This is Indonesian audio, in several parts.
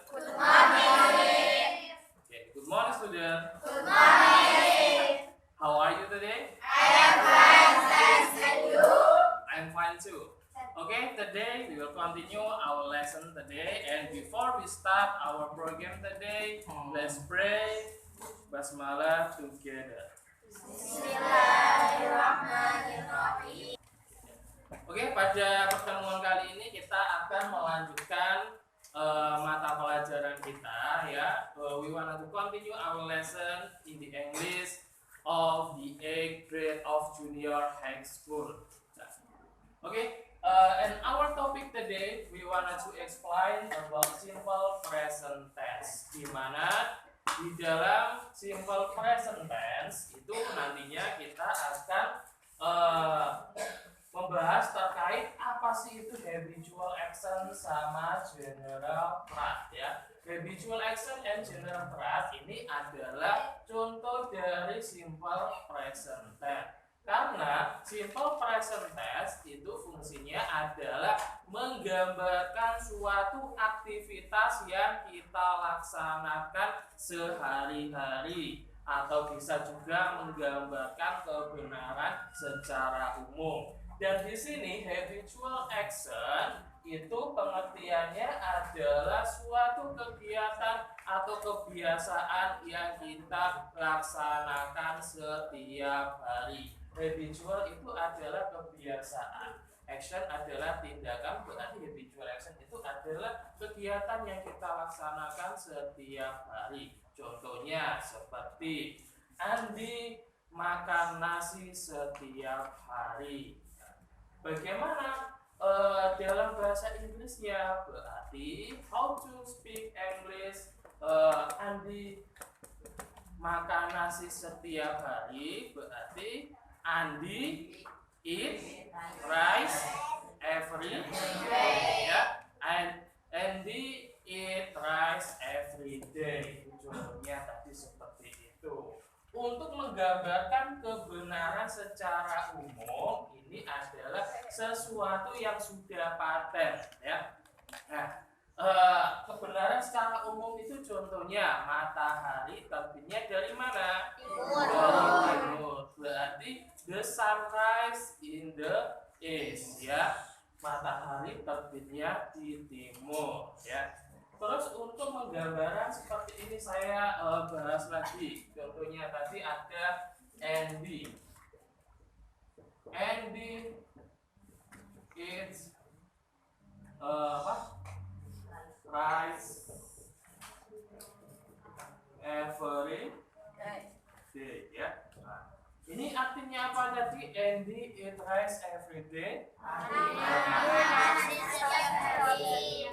Good morning. Okay, good morning, student. Good morning. How are you today? I am fine, thanks. And you? I'm fine too. Okay, today we will continue our lesson today, and before we start our program today, let's pray basmalah together. Bismillahirrahmanirrahim. Oke, pada pertemuan kali ini kita akan melanjutkan mata pelajaran kita ya. We want to continue our lesson in the English of the 8th grade of junior high school. Okay, and our topic today we want to explain about simple present tense. Di mana di dalam simple present tense itu nantinya kita akan membahas terkait apa sih itu habitual action sama general phrase ya. Habitual action and general phrase ini adalah contoh dari simple present tense. Karena simple present tense itu fungsinya adalah menggambarkan suatu aktivitas yang kita laksanakan sehari-hari atau bisa juga menggambarkan kebenaran secara umum. Dan di sini habitual action itu pengertiannya adalah suatu kegiatan atau kebiasaan yang kita laksanakan setiap hari. Habitual itu adalah kebiasaan. Action adalah tindakan, berarti habitual action itu adalah kegiatan yang kita laksanakan setiap hari. Contohnya seperti Andi makan nasi setiap hari. Bagaimana dalam bahasa Inggrisnya? Berarti how to speak English, Andi makan nasi setiap hari, berarti Andi eat rice every day ya. Andy eat rice every day. Contohnya tadi seperti itu. Untuk menggambarkan kebenaran secara umum, ini adalah sesuatu yang sudah paten ya. Nah, kebenaran secara umum itu contohnya matahari terbitnya dari mana? Dari timur. Berarti the sunrise in the east ya. Matahari terbitnya di timur ya. Terus untuk menggambaran seperti ini saya bahas lagi. Contohnya tadi ada Andy. Andy eats rice every day ya. Nah, ini artinya apa tadi? Andy eat rice every day.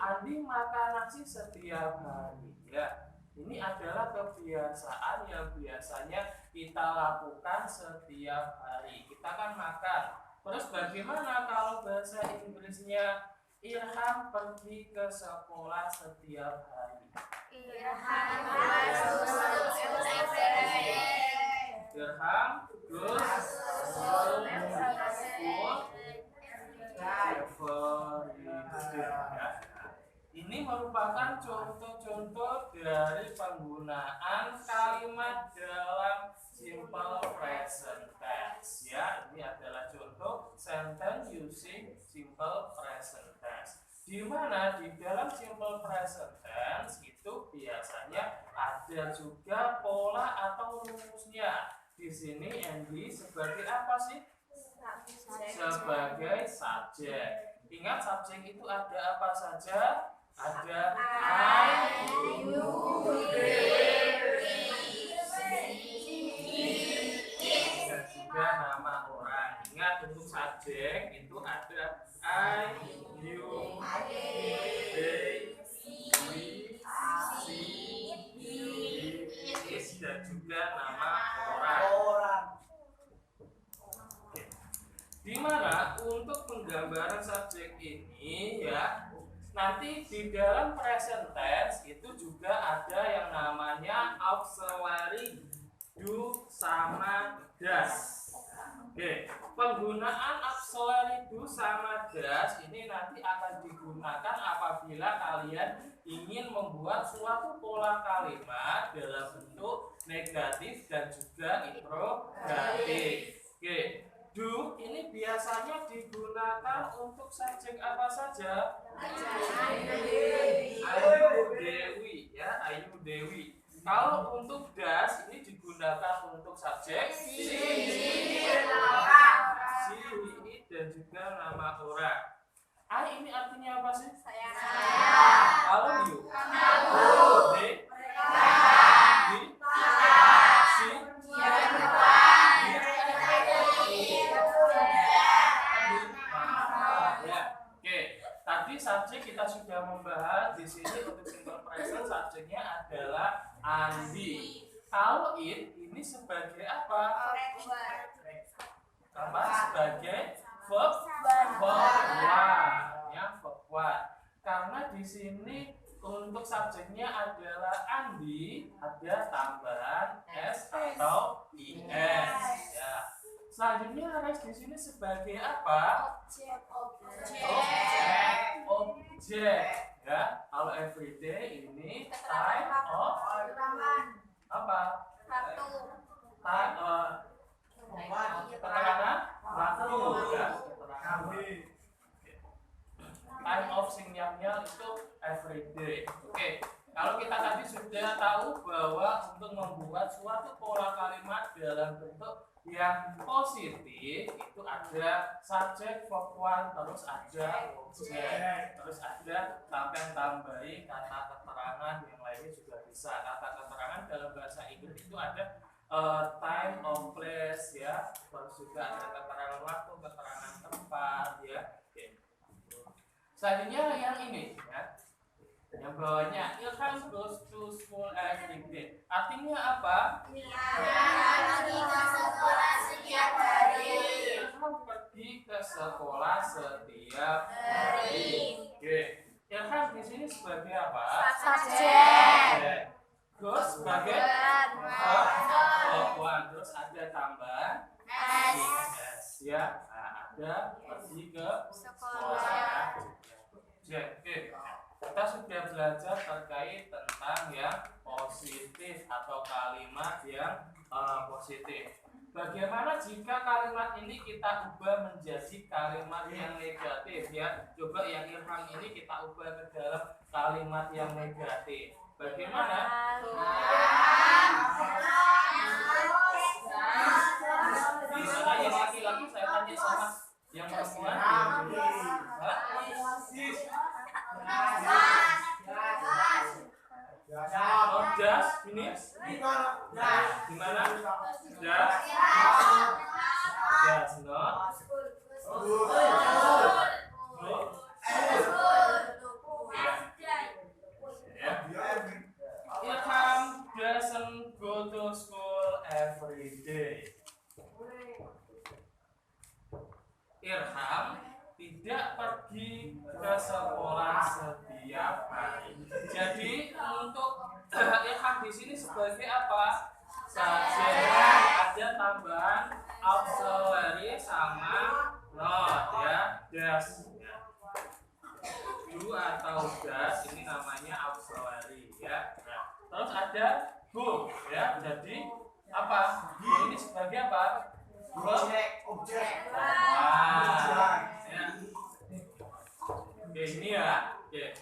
Andi makan nasi setiap hari ya. Ini adalah kebiasaan yang biasanya kita lakukan setiap hari. Kita kan makan. Terus bagaimana kalau bahasa Inggrisnya? Irham pergi ke sekolah setiap hari. Irham goes ya. Ini merupakan contoh-contoh dari penggunaan kalimat dalam simple present tense ya. Ini adalah contoh sentence using simple present tense. Di mana di dalam simple present tense itu biasanya ada juga pola atau rumusnya. Di sini Andy sebagai apa sih? Sebagai subjek. Ingat subjek itu ada apa saja? Ada I, you, dan juga nama orang. Ingat untuk subjek itu ada I, you, they, we, she, it, dan juga nama orang. Di mana untuk penggambaran subjek ini ya, nanti di dalam present tense itu juga ada yang namanya auxiliary do sama das. Oke, penggunaan auxiliary do sama das ini nanti akan digunakan apabila kalian ingin ingin membuat suatu pola kalimat dalam bentuk negatif dan juga interrogatif. Oke, do ini biasanya digunakan untuk subjek apa saja? Ayu Dewi, ya, Ayu Dewi. Kalau untuk das ini digunakan untuk subjek si, dan juga nama orang. I ini artinya apa sih? Saya. Kalau you? D? Di? Si? Ya, oke. Tadi subjek kita sudah membahas. Di sini untuk simple present subjeknya adalah Andi. Kalau it ini sebagai apa? Sebagai verb one, ya, verb one. Karena di sini untuk subjeknya adalah Andi, ada tambahan s atau is. Ya. Selanjutnya res di sini sebagai apa? Objek. Ya. Kalau everyday ini type of apa? Keterangan waktu, ya. Time of sinyalnya itu everyday. Oke, kalau kita tadi sudah tahu bahwa untuk membuat suatu pola kalimat dalam bentuk yang positif itu ada subjek, verb one, terus ada objek, terus ada tambahin kata keterangan yang lainnya juga bisa. Kata keterangan dalam bahasa Inggris itu ada time or place, ya, terus juga ada keterangan waktu, keterangan tempat, ya. Oke. Selanjutnya yang ini, ya, yang bawahnya Ilham goes to school every day. Artinya apa? Pergi ke sekolah setiap hari. Ilham pergi ke sekolah setiap hari. Oke. Ilham di sini sebagai apa? Subjek. Goes sebagai verb one. Terus ada tambahan s, ya. Nah, ada pergi ke sekolah. Oke. Kita sudah belajar terkait tentang yang positif atau kalimat yang positif. Bagaimana jika kalimat ini kita ubah menjadi kalimat yang negatif, ya? Coba yang Ilham ini kita ubah ke dalam kalimat yang negatif. Bagaimana? Bisa yang laki-laki saya tanya sama yang perempuan. Oh, das ini gimana? Das not Ilham doesn't go to school every day. Ilham tidak pergi ke sekolah setiap hari. Jadi untuk Ilham di sini sebagai apa? Subjek, ada tambahan auxiliary sama not, ya, das. Do atau das ini namanya auxiliary, ya. Nah, terus ada go, ya. Jadi apa? Go ini sebagai apa? Objek. Ya. Oke, ini ya. Oke.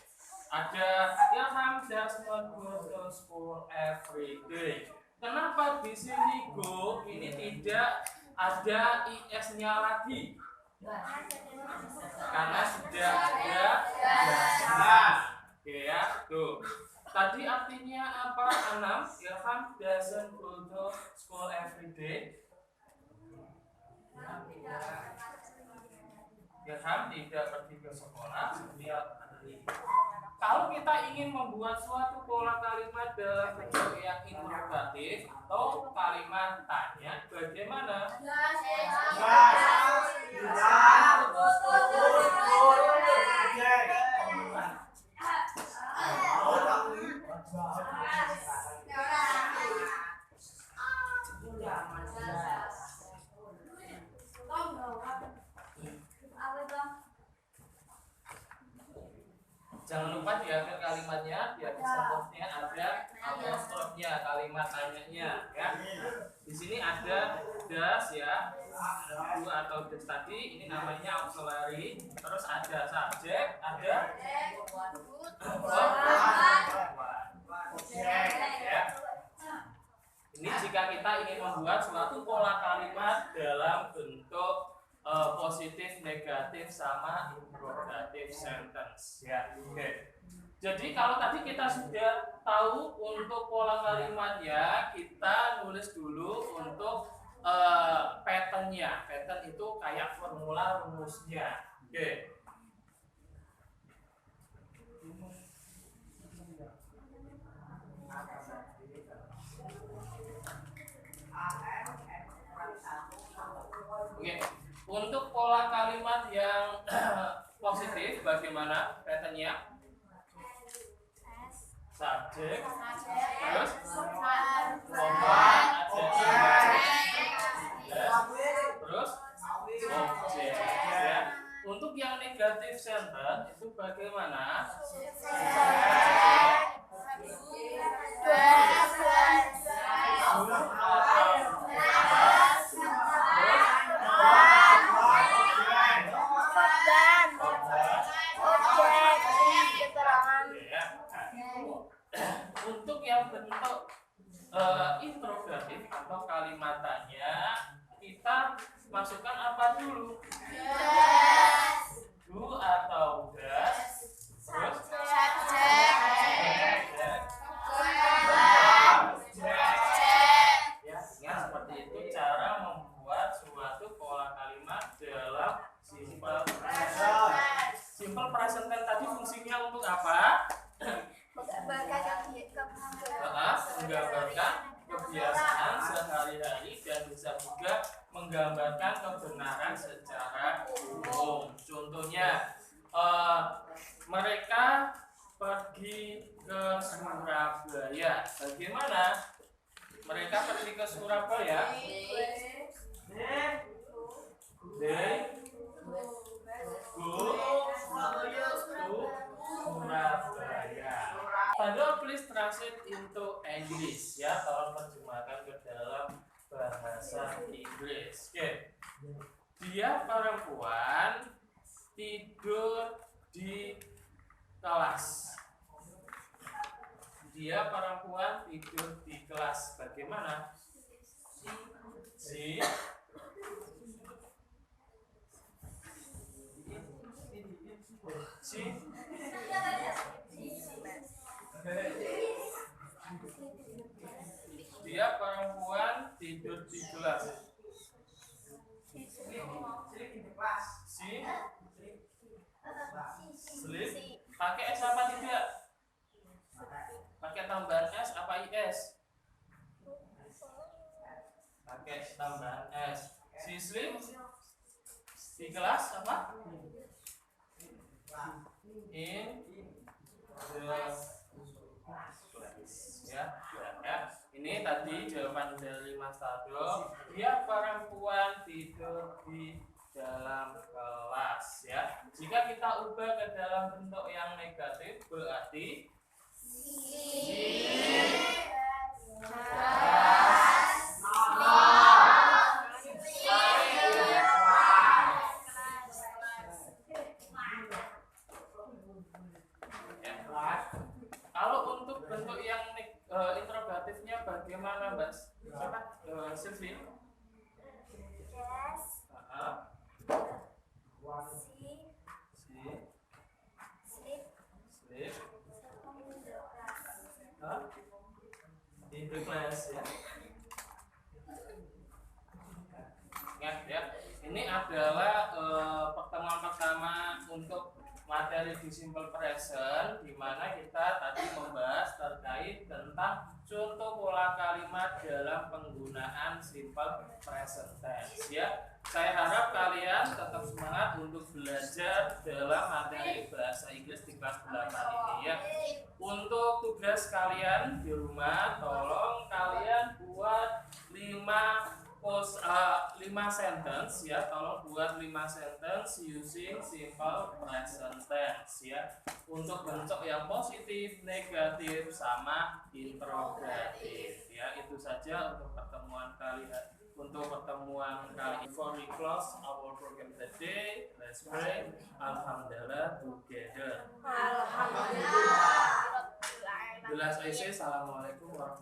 Ada Ilham does not go to school every day. Kenapa di sini go ini tidak ada is-nya lagi? Karena sudah ada dasnya. Oke, ya. Tuh. Tadi artinya apa? 6. Ilham doesn't go to school every day. Ilham tidak pergi ke sekolah setiap hari. Kalau kita ingin membuat suatu pola kalimat dalam bentuk yang interrogatif atau kalimat tanya, bagaimana? Jangan lupa di akhir kalimatnya, di akhir sentensinya ada apostrofnya, kalimat tanyanya ya. Di sini ada das ya, do atau das tadi, ini namanya auxiliary. Terus ada subjek, ada ya. Ini jika kita ingin membuat suatu pola kalimat dalam bentuk positif, negatif, sama interrogative sentence ya. Oke. Jadi kalau tadi kita sudah tahu untuk pola kalimatnya, kita nulis dulu untuk patternnya. Pattern itu kayak formula rumusnya. Oke. Oke. Untuk pola kalimat yang positif bagaimana patternnya? Subjek, terus terus objek ya. Untuk yang negatif sentence itu bagaimana? Untuk yang bentuk interrogatif atau kalimatannya kita masukkan apa dulu? Do atau does, terus ya, ingat seperti itu cara membuat suatu pola kalimat dalam simple present. Simple present tense tadi fungsinya untuk apa? Menggambarkan kebiasaan sehari-hari dan bisa juga menggambarkan kebenaran secara umum. Contohnya, mereka pergi ke Surabaya. Bagaimana? Mereka pergi ke Surabaya. They go to Surabaya. Pada please translate into English ya, tolong terjemahkan ke dalam bahasa Inggris. Oke. Dia perempuan tidur di kelas. Dia perempuan tidur di kelas. Bagaimana? Dia perempuan tidur di kelas. Sleep. Pakai S apa tidak? Pakai tambahan S apa IS? Pakai tambahan S. She sleep di kelas apa? In the ya. Ini tadi jawaban dari Mas Tado. Dia perempuan tidur di dalam kelas ya. Jika kita ubah ke dalam bentuk yang negatif berarti kalau untuk bentuk yang interrogatifnya bagaimana, Mbak? Sylvie? Sleep. In the class ya. Ingat ya, ini adalah pertemuan pertama untuk materi di simple present, di mana kita tadi membahas terkait tentang contoh pola kalimat dalam penggunaan simple present tense ya. Saya harap kalian tetap semangat untuk belajar dalam materi bahasa Inggris di kelas 8 ini ya. Untuk tugas kalian di rumah, tolong kalian buat 5 rumus 5 sentence ya, tolong buat 5 sentence using simple present tense ya, untuk bentuk yang positif, negatif, sama interrogatif ya. Itu saja untuk pertemuan kali ini. Before we close our program today, let's pray. Alhamdulillah together. Alhamdulillah. Jelas Assalamualaikum warahmatullahi wabarakatuh.